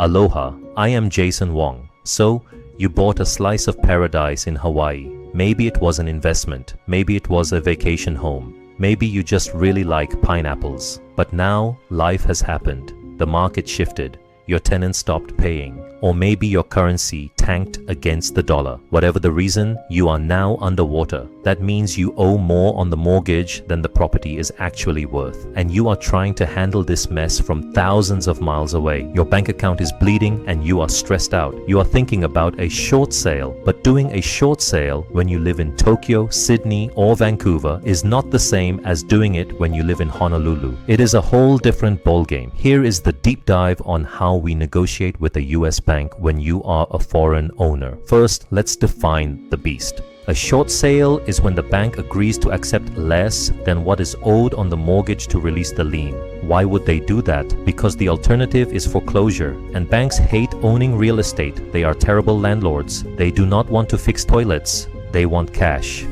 Aloha, I am Jason Wong. So, you bought a slice of paradise in Hawaii. Maybe it was an investment, maybe it was a vacation home, maybe you just really like pineapples. But now, life has happened. The market shifted. Your tenants stopped paying. Or maybe your currency tanked against the dollar. Whatever the reason, you are now underwater. That means you owe more on the mortgage than the property is actually worth. And you are trying to handle this mess from thousands of miles away. Your bank account is bleeding and you are stressed out. You are thinking about a short sale, but doing a short sale when you live in Tokyo, Sydney, or Vancouver is not the same as doing it when you live in Honolulu. It is a whole different ballgame. Here is the deep dive on how we negotiate with a US bank when you are a foreign owner. First, let's define the beast. A short sale is when the bank agrees to accept less than what is owed on the mortgage to release the lien. Why would they do that? Because the alternative is foreclosure, and banks hate owning real estate. They are terrible landlords. They do not want to fix toilets. They want cash.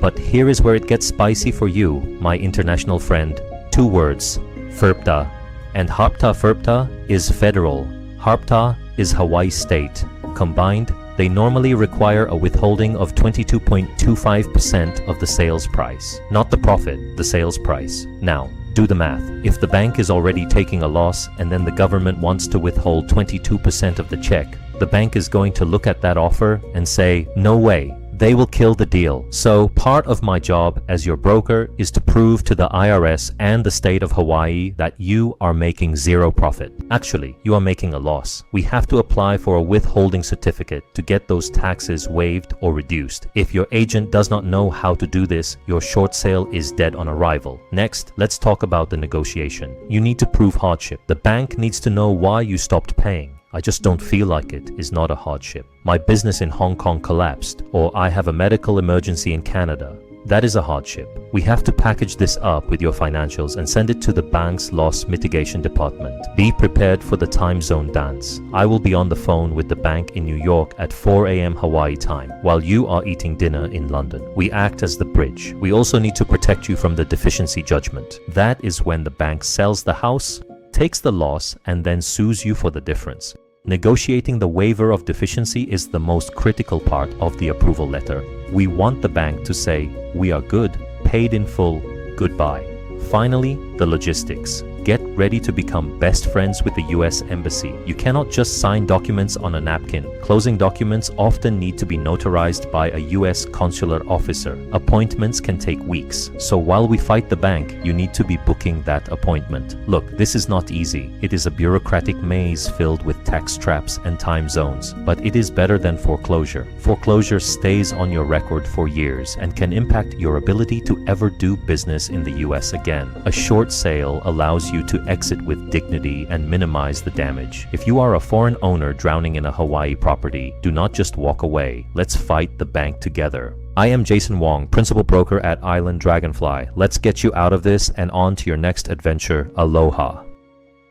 But here is where it gets spicy for you, my international friend. 2 words: FIRPTA. And FIRPTA is federal. FIRPTA is Hawaii state. Combined, they normally require a withholding of 22.25% of the sales price. Not the profit, the sales price. Now, do the math. If the bank is already taking a loss and then the government wants to withhold 22% of the check, the bank is going to look at that offer and say, no way. They will kill the deal. So part of my job as your broker is to prove to the IRS and the state of Hawaii that you are making zero profit. Actually, you are making a loss. We have to apply for a withholding certificate to get those taxes waived or reduced. If your agent does not know how to do this, your short sale is dead on arrival. Next, let's talk about the negotiation. You need to prove hardship. The bank needs to know why you stopped paying. I just don't feel like it is not a hardship. My business in Hong Kong collapsed, or I have a medical emergency in Canada. That is a hardship. We have to package this up with your financials and send it to the bank's loss mitigation department. Be prepared for the time zone dance. I will be on the phone with the bank in New York at 4 a.m. Hawaii time, while you are eating dinner in London. We act as the bridge. We also need to protect you from the deficiency judgment. That is when the bank sells the house, takes the loss, and then sues you for the difference. Negotiating the waiver of deficiency is the most critical part of the approval letter. We want the bank to say, we are good, paid in full, goodbye. Finally, the logistics. Get ready to become best friends with the US Embassy. You cannot just sign documents on a napkin. Closing documents often need to be notarized by a US consular officer. Appointments can take weeks. So while we fight the bank, you need to be booking that appointment. Look, this is not easy. It is a bureaucratic maze filled with tax traps and time zones. But it is better than foreclosure. Foreclosure stays on your record for years and can impact your ability to ever do business in the US again. A short sale allows you to exit with dignity and minimize the damage. If you are a foreign owner drowning in a Hawaii property, do not just walk away. Let's fight the bank together. I am Jason Wong, principal broker at Island Dragonfly. Let's get you out of this and on to your next adventure. Aloha.